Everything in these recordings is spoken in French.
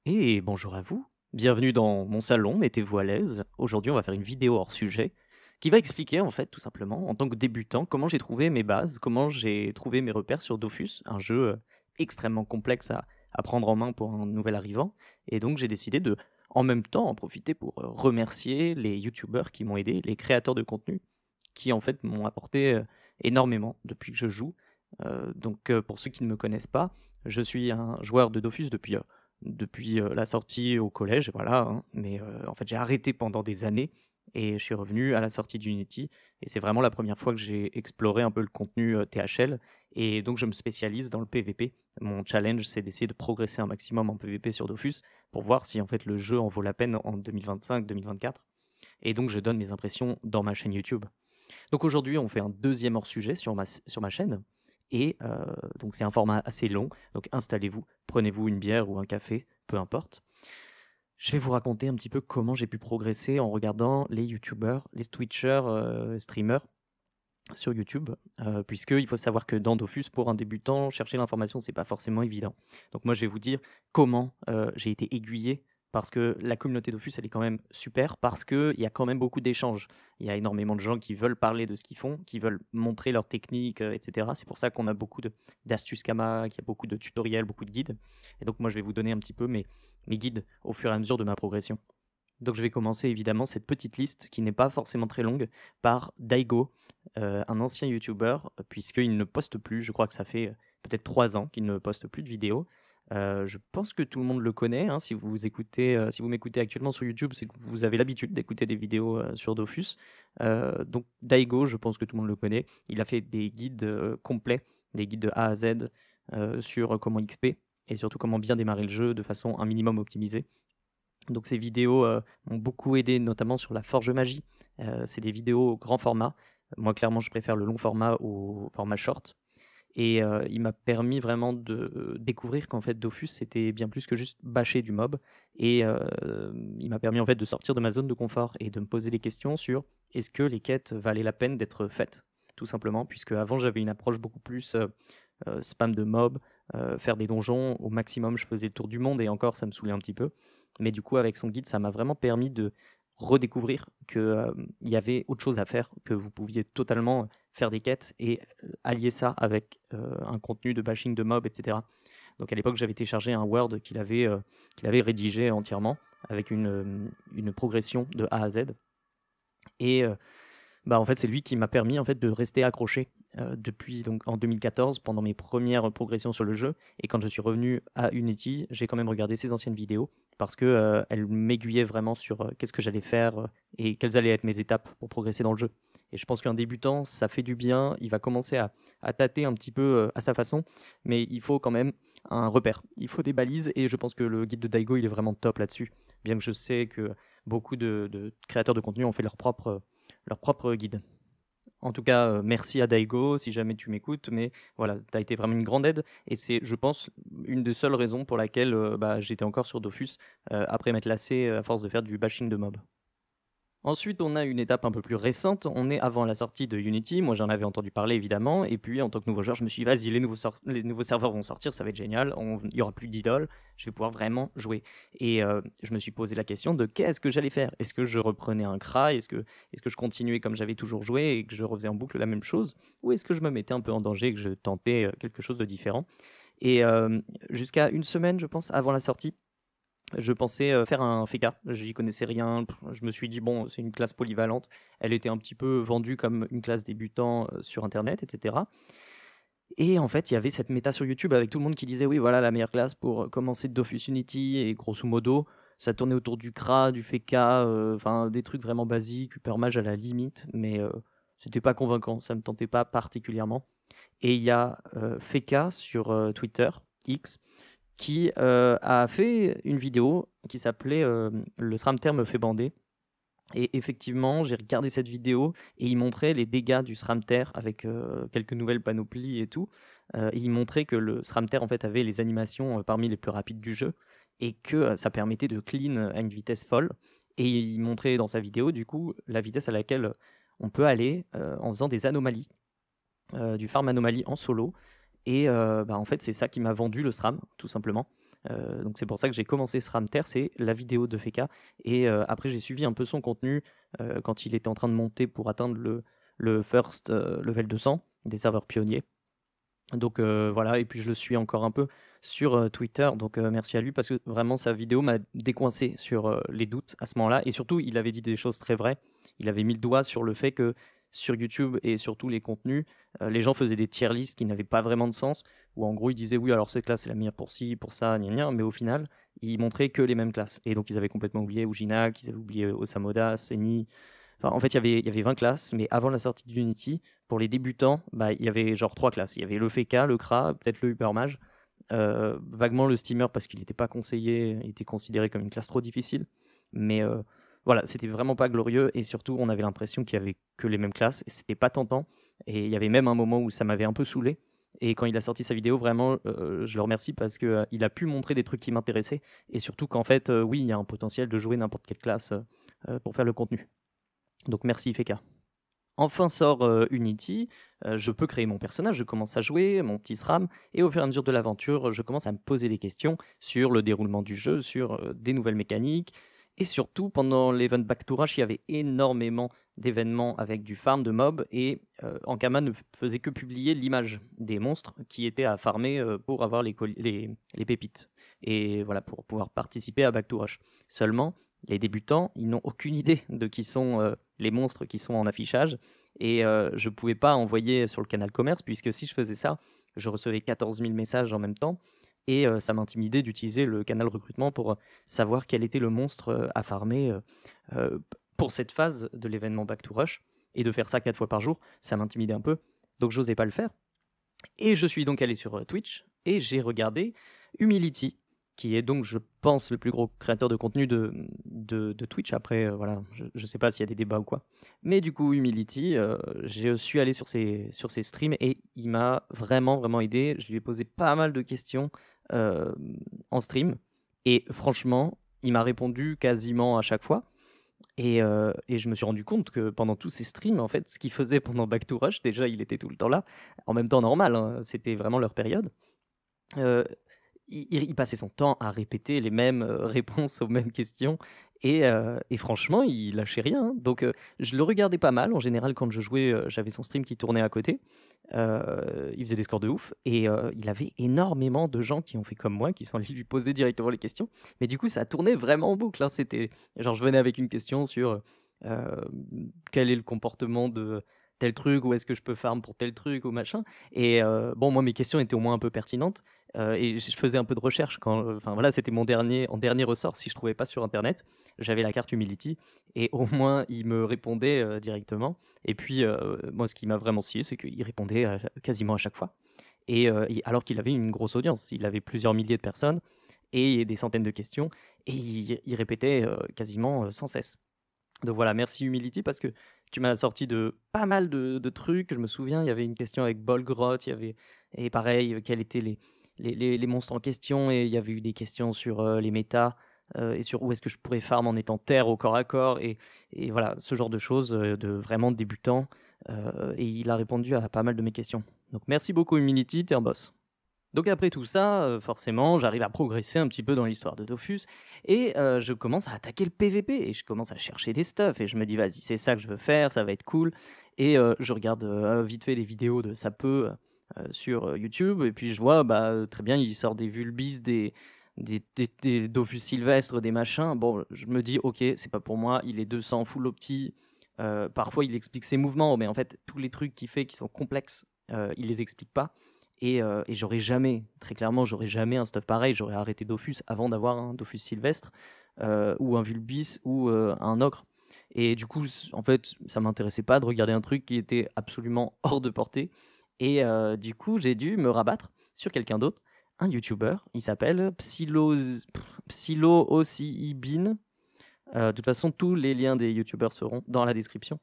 Et bonjour à vous, bienvenue dans mon salon, mettez-vous à l'aise. Aujourd'hui, on va faire une vidéo hors sujet qui va expliquer en fait tout simplement, en tant que débutant, comment j'ai trouvé mes bases, comment j'ai trouvé mes repères sur Dofus, un jeu extrêmement complexe à prendre en main pour un nouvel arrivant. Et donc j'ai décidé de, en même temps, en profiter pour remercier les youtubeurs qui m'ont aidé, les créateurs de contenu qui en fait m'ont apporté énormément depuis que je joue. Pour ceux qui ne me connaissent pas, je suis un joueur de Dofus depuis la sortie au collège, voilà, hein, mais en fait, j'ai arrêté pendant des années et je suis revenu à la sortie d'Unity et c'est vraiment la première fois que j'ai exploré un peu le contenu, THL et donc je me spécialise dans le PVP. Mon challenge, c'est d'essayer de progresser un maximum en PVP sur Dofus pour voir si, en fait, le jeu en vaut la peine en 2025-2024 et donc je donne mes impressions dans ma chaîne YouTube. Donc aujourd'hui, on fait un deuxième hors-sujet sur ma chaîne. Et donc c'est un format assez long. Donc installez-vous, prenez-vous une bière ou un café, peu importe. Je vais vous raconter un petit peu comment j'ai pu progresser en regardant les youtubeurs, les twitchers, streamers sur YouTube, puisqu'il faut savoir que dans Dofus, pour un débutant, chercher l'information, c'est pas forcément évident. Donc moi, je vais vous dire comment j'ai été aiguillé, parce que la communauté Dofus, elle est quand même super, parce qu'il y a quand même beaucoup d'échanges. Il y a énormément de gens qui veulent parler de ce qu'ils font, qui veulent montrer leurs techniques, etc. C'est pour ça qu'on a beaucoup d'astuces Kama, qu'il y a beaucoup de tutoriels, beaucoup de guides. Et donc moi, je vais vous donner un petit peu mes guides au fur et à mesure de ma progression. Donc je vais commencer évidemment cette petite liste qui n'est pas forcément très longue par Daigo, un ancien youtubeur, puisqu'il ne poste plus. Je crois que ça fait peut-être 3 ans qu'il ne poste plus de vidéos. Je pense que tout le monde le connaît, hein, si vous m'écoutez actuellement sur YouTube, c'est que vous avez l'habitude d'écouter des vidéos sur Dofus. Donc Daigo, je pense que tout le monde le connaît. Il a fait des guides complets, des guides de A à Z sur comment XP et surtout comment bien démarrer le jeu de façon un minimum optimisée. Donc ces vidéos m'ont beaucoup aidé, notamment sur la forge magie. C'est des vidéos grand format. Moi, clairement, je préfère le long format au format short. Et il m'a permis vraiment de découvrir qu'en fait, Dofus, c'était bien plus que juste bâcher du mob. Et il m'a permis en fait de sortir de ma zone de confort et de me poser des questions sur est-ce que les quêtes valaient la peine d'être faites, tout simplement, puisque avant j'avais une approche beaucoup plus spam de mob, faire des donjons au maximum, je faisais le tour du monde et encore ça me saoulait un petit peu. Mais du coup avec son guide, ça m'a vraiment permis de redécouvrir que, il y avait autre chose à faire, que vous pouviez totalement faire des quêtes et allier ça avec, un contenu de bashing de mob et cetera. Donc à l'époque, j'avais téléchargé un Word qu'il avait rédigé entièrement avec une progression de A à Z et bah, en fait, c'est lui qui m'a permis, en fait, de rester accroché, depuis donc en 2014 pendant mes premières progressions sur le jeu et quand je suis revenu à Unity, j'ai quand même regardé ses anciennes vidéos parce que, elles m'aiguillaient vraiment sur, qu'est-ce que j'allais faire, et quelles allaient être mes étapes pour progresser dans le jeu et je pense qu'un débutant, ça fait du bien. Il va commencer à tâter un petit peu, à sa façon, mais il faut quand même un repère. Il faut des balises et je pense que le guide de Daigo, il est vraiment top là-dessus. Bien que je sais que beaucoup de créateurs de contenu ont fait leur propre guide. En tout cas, merci à Daigo si jamais tu m'écoutes, mais voilà, tu as été vraiment une grande aide et c'est, je pense, une des seules raisons pour laquelle, bah, j'étais encore sur Dofus, après m'être lassé, à force de faire du bashing de mobs. Ensuite, on a une étape un peu plus récente. On est avant la sortie de Unity. Moi, j'en avais entendu parler évidemment. Et puis, en tant que nouveau joueur, je me suis dit, vas-y, les nouveaux serveurs vont sortir, ça va être génial. Il y aura plus d'idoles. Je vais pouvoir vraiment jouer. Et je me suis posé la question de qu'est-ce que j'allais faire. Est-ce que je reprenais un cry? Est-ce que je continuais comme j'avais toujours joué et que je refaisais en boucle la même chose? Ou est-ce que je me mettais un peu en danger et que je tentais quelque chose de différent? Et jusqu'à une semaine, je pense, avant la sortie, je pensais faire un FECA, j'y connaissais rien. Je me suis dit, bon, c'est une classe polyvalente. Elle était un petit peu vendue comme une classe débutant sur Internet, etc. Et en fait, il y avait cette méta sur YouTube avec tout le monde qui disait, oui, voilà, la meilleure classe pour commencer Dofus Unity. Et grosso modo, ça tournait autour du CRA, du FECA, enfin des trucs vraiment basiques, Hyper Mage à la limite. Mais c'était pas convaincant, ça me tentait pas particulièrement. Et il y a FECA sur Twitter, X, qui a fait une vidéo qui s'appelait Le SRAM me fait bander. Et effectivement, j'ai regardé cette vidéo et il montrait les dégâts du SRAMTer avec quelques nouvelles panoplies et tout. Et il montrait que le SRAMTer en fait avait les animations parmi les plus rapides du jeu et que ça permettait de clean à une vitesse folle. Et il montrait dans sa vidéo du coup la vitesse à laquelle on peut aller en faisant des anomalies, du farm anomalie en solo. Et bah, en fait, c'est ça qui m'a vendu le SRAM, tout simplement. Donc c'est pour ça que j'ai commencé SRAMTER, c'est la vidéo de Feka et après j'ai suivi un peu son contenu, quand il était en train de monter pour atteindre le first, level 200 des serveurs pionniers. Donc voilà et puis je le suis encore un peu sur, Twitter donc merci à lui parce que vraiment sa vidéo m'a décoincé sur, les doutes à ce moment-là et surtout il avait dit des choses très vraies. Il avait mis le doigt sur le fait que sur YouTube et sur tous les contenus, les gens faisaient des tier lists qui n'avaient pas vraiment de sens. Où en gros ils disaient: «Oui alors cette classe c'est la meilleure pour ci, pour ça, gna gna», mais au final, ils montraient que les mêmes classes et donc ils avaient complètement oublié Ujinac, ils avaient oublié Osamoda, Seni. Enfin, en fait, il y avait 20 classes, mais avant la sortie d'Unity, pour les débutants, bah, il y avait genre 3 classes. Il y avait le Feka, le Kra, peut-être le Hypermage, vaguement le Steamer parce qu'il n'était pas conseillé, il était considéré comme une classe trop difficile. Mais voilà, c'était vraiment pas glorieux et surtout, on avait l'impression qu'il y avait que les mêmes classes et c'était pas tentant. Et il y avait même un moment où ça m'avait un peu saoulé. Et quand il a sorti sa vidéo, vraiment, je le remercie parce que il a pu montrer des trucs qui m'intéressaient et surtout qu'en fait, oui, il y a un potentiel de jouer n'importe quelle classe pour faire le contenu. Donc merci Feka. Enfin sort Unity, je peux créer mon personnage, je commence à jouer, mon petit SRAM, et au fur et à mesure de l'aventure, je commence à me poser des questions sur le déroulement du jeu, sur des nouvelles mécaniques, et surtout pendant l'event Back to Rush, il y avait énormément d'événements avec du farm de mobs, et Ankama ne faisait que publier l'image des monstres qui étaient à farmer pour avoir les pépites, et voilà, pour pouvoir participer à Back to Rush. Seulement, les débutants, ils n'ont aucune idée de qui sont les monstres qui sont en affichage. Et je ne pouvais pas envoyer sur le canal commerce, puisque si je faisais ça, je recevais 14 000 messages en même temps. Et ça m'intimidait d'utiliser le canal recrutement pour savoir quel était le monstre à farmer pour cette phase de l'événement Back to Rush. Et de faire ça 4 fois par jour, ça m'intimidait un peu. Donc j'osais pas le faire. Et je suis donc allé sur Twitch et j'ai regardé Humility, qui est donc, je pense, le plus gros créateur de contenu de Twitch. Après, voilà, je ne sais pas s'il y a des débats ou quoi. Mais du coup, Humility, je suis allé sur ses streams et il m'a vraiment, vraiment aidé. Je lui ai posé pas mal de questions en stream. Et franchement, il m'a répondu quasiment à chaque fois. Et je me suis rendu compte que pendant tous ces streams, en fait, ce qu'ils faisaient pendant Back to Rush, déjà, il était tout le temps là. En même temps, normal, hein, c'était vraiment leur période. Euh, il passait son temps à répéter les mêmes réponses aux mêmes questions et franchement, il lâchait rien, hein. Donc je le regardais pas mal. En général, quand je jouais, j'avais son stream qui tournait à côté. Il faisait des scores de ouf et il avait énormément de gens qui ont fait comme moi, qui sont allés lui poser directement les questions. Mais du coup, ça tournait vraiment en boucle, hein. C'était genre, je venais avec une question sur quel est le comportement de tel truc, où est-ce que je peux farm pour tel truc ou machin. Et bon, moi, mes questions étaient au moins un peu pertinentes. Et je faisais un peu de recherche quand, enfin voilà, c'était mon dernier ressort. Si je trouvais pas sur internet, j'avais la carte Humility et au moins il me répondait directement. Et puis moi, ce qui m'a vraiment scié, c'est qu'il répondait quasiment à chaque fois. Et alors qu'il avait une grosse audience, il avait plusieurs milliers de personnes et des centaines de questions et il répétait quasiment sans cesse. Donc voilà, merci Humility parce que tu m'as sorti de pas mal de trucs. Je me souviens, il y avait une question avec Bolgrot, il y avait, et pareil, quels étaient les monstres en question, et il y avait eu des questions sur les méta et sur où est-ce que je pourrais farm en étant terre au corps à corps, et voilà, ce genre de choses de vraiment débutant. Et il a répondu à pas mal de mes questions. Donc merci beaucoup Humility, t'es un boss. Donc après tout ça, forcément, j'arrive à progresser un petit peu dans l'histoire de Dofus et je commence à attaquer le PVP et je commence à chercher des stuff et je me dis: «Vas-y, c'est ça que je veux faire, ça va être cool», et je regarde, vite fait des vidéos de Sapeux, sur, YouTube, et puis je vois, bah, très bien, il sort des Vulbis, des Dofus sylvestres, des machins. Bon, je me dis: «OK, c'est pas pour moi, il est 200 full opti». Parfois il explique ses mouvements, mais en fait tous les trucs qu'il fait qui sont complexes, il les explique pas. Et j'aurais jamais, très clairement, j'aurais jamais un stuff pareil. J'aurais arrêté Dofus avant d'avoir un Dofus sylvestre ou un Vulbis ou un Ocre. Et du coup, en fait, ça m'intéressait pas de regarder un truc qui était absolument hors de portée. Et du coup, j'ai dû me rabattre sur quelqu'un d'autre, un YouTuber. Il s'appelle Psylo Bin. De toute façon, tous les liens des YouTubers seront dans la description.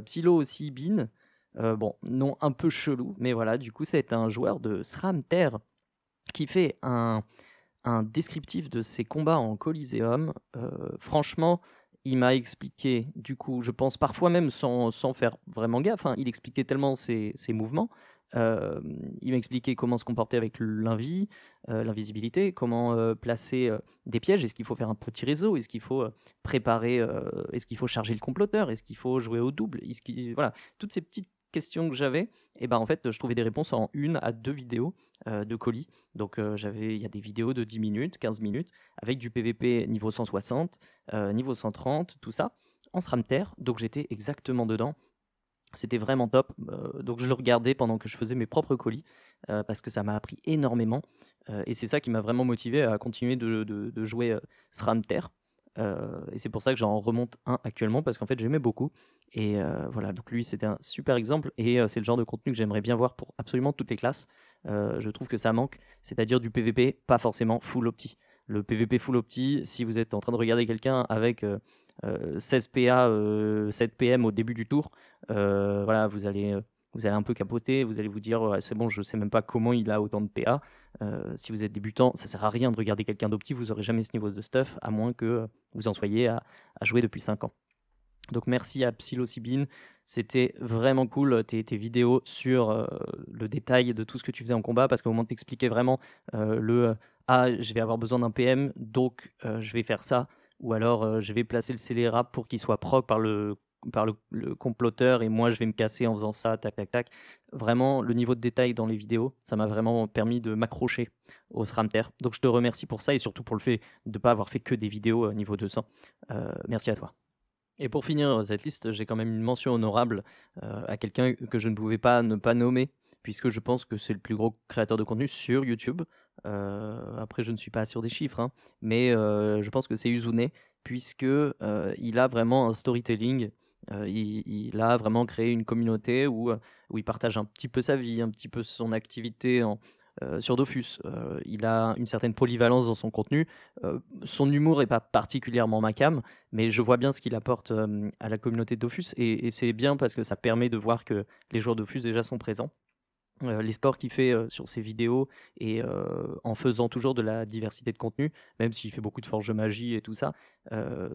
Psylo Bin. Bon, nom un peu chelou, mais voilà, du coup, c'est un joueur de SRAMTER qui fait un descriptif de ses combats en Coliseum. Franchement, il m'a expliqué, du coup, je pense parfois même sans faire vraiment gaffe, hein, il expliquait tellement ses mouvements Il m'a expliqué comment se comporter avec l'invisibilité, comment, placer, des pièges. Est-ce qu'il faut faire un petit réseau? Est-ce qu'il faut, préparer, est-ce qu'il faut charger le comploteur? Est-ce qu'il faut jouer au double? Est-ce qu'il voilà, toutes ces petites questions que j'avais et ben, en fait, je trouvais des réponses en 1 à 2 vidéos, de colis. Donc, il y a des vidéos de 10 minutes, 15 minutes avec du PVP niveau 160, niveau 130, tout ça, en SRAM Terre. Donc j'étais exactement dedans. C'était vraiment top, donc je le regardais pendant que je faisais mes propres colis, parce que ça m'a appris énormément, et c'est ça qui m'a vraiment motivé à continuer de jouer, SRAM Terre, et c'est pour ça que j'en remonte un actuellement parce qu'en fait j'aimais beaucoup et voilà, donc lui c'était un super exemple et c'est le genre de contenu que j'aimerais bien voir pour absolument toutes les classes. Je trouve que ça manque, c'est-à-dire du PVP, pas forcément full opti. Le PVP full opti, si vous êtes en train de regarder quelqu'un avec, 16 PA, 7 PM au début du tour, voilà, vous allez un peu capoter, vous allez vous dire: «Ouais, c'est bon, je sais même pas comment il a autant de PA». Si vous êtes débutant, ça sert à rien de regarder quelqu'un d'opti, vous aurez jamais ce niveau de stuff, à moins que, vous en soyez à jouer depuis 5 ans. Donc merci à Psilocybin, c'était vraiment cool, tes vidéos sur, le détail de tout ce que tu faisais en combat parce qu'au moment où tu expliquais vraiment, «Ah, je vais avoir besoin d'un PM, donc je vais faire ça» ou alors, «Je vais placer le scélérat pour qu'il soit proc par le comploteur et moi je vais me casser en faisant ça, tac, tac, tac». Vraiment le niveau de détail dans les vidéos, ça m'a vraiment permis de m'accrocher au SRAM-Terre. Donc je te remercie pour ça et surtout pour le fait de ne pas avoir fait que des vidéos, niveau 200. Merci à toi. Et pour finir, cette liste, j'ai quand même une mention honorable, à quelqu'un que je ne pouvais pas ne pas nommer, puisque je pense que c'est le plus gros créateur de contenu sur YouTube. Après je ne suis pas sûr des chiffres, hein, mais je pense que c'est Uzune puisque, il a vraiment un storytelling, il a vraiment créé une communauté où il partage un petit peu sa vie, un petit peu son activité sur Dofus. Il a une certaine polyvalence dans son contenu. Son humour est pas particulièrement ma came, mais je vois bien ce qu'il apporte, à la communauté de Dofus et c'est bien parce que ça permet de voir que les joueurs Dofus déjà sont présents. Les scores qu'il fait, sur ses vidéos et en faisant toujours de la diversité de contenu, même s'il fait beaucoup de forge magie et tout ça,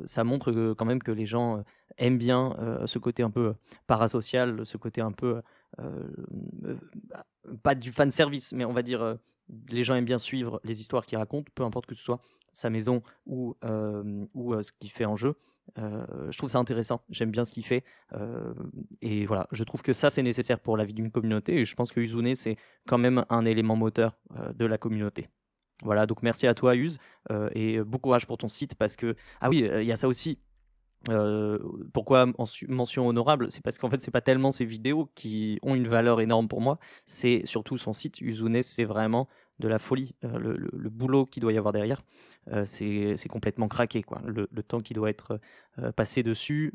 ça montre, quand même que les gens, aiment bien, ce côté un peu parasocial, ce côté un peu, bah, pas du fan service, mais on va dire, les gens aiment bien suivre les histoires qu'il raconte, peu importe que ce soit sa maison ou ce qu'il fait en jeu. Je trouve ça intéressant, j'aime bien ce qu'il fait, et voilà, je trouve que ça, c'est nécessaire pour la vie d'une communauté et je pense que Uzune, c'est quand même un élément moteur, de la communauté. Voilà, donc merci à toi Uz, et bon courage pour ton site parce que ah oui, il y a ça aussi, Heu, pourquoi mention honorable? C'est parce qu'en fait, c'est pas tellement ses vidéos qui ont une valeur énorme pour moi, c'est surtout son site. Uzune, c'est vraiment de la folie, le boulot qu'il doit y avoir derrière, c'est complètement craqué, quoi. Le temps qui doit être, passé dessus,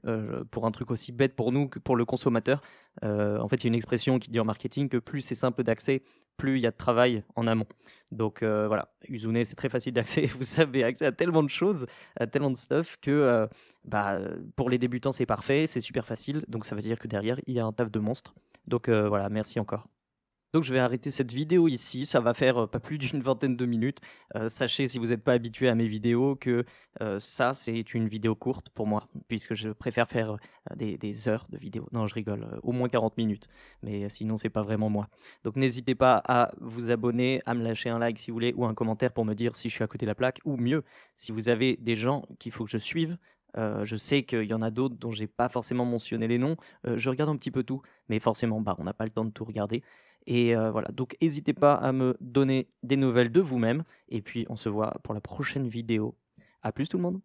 pour un truc aussi bête pour nous que pour le consommateur. En fait, il y a une expression qui dit en marketing que plus c'est simple d'accès, plus il y a de travail en amont. Donc voilà, Uzune, c'est très facile d'accès. Vous avez accès à tellement de choses, à tellement de stuff que, bah, pour les débutants, c'est parfait, c'est super facile, donc ça veut dire que derrière, il y a un taf de monstre. Donc voilà, merci encore. Donc je vais arrêter cette vidéo ici, ça va faire, pas plus d'une vingtaine de minutes. Sachez si vous n'êtes pas habitué à mes vidéos que, ça c'est une vidéo courte pour moi, puisque je préfère faire, des heures de vidéo. Non je rigole, au moins 40 minutes, mais sinon c'est pas vraiment moi. Donc n'hésitez pas à vous abonner, à me lâcher un like si vous voulez ou un commentaire pour me dire si je suis à côté de la plaque ou mieux, si vous avez des gens qu'il faut que je suive. Je sais qu'il y en a d'autres dont j'ai pas forcément mentionné les noms, je regarde un petit peu tout, mais forcément, bah, on n'a pas le temps de tout regarder. Et voilà, donc n'hésitez pas à me donner des nouvelles de vous-même et puis on se voit pour la prochaine vidéo. À plus tout le monde!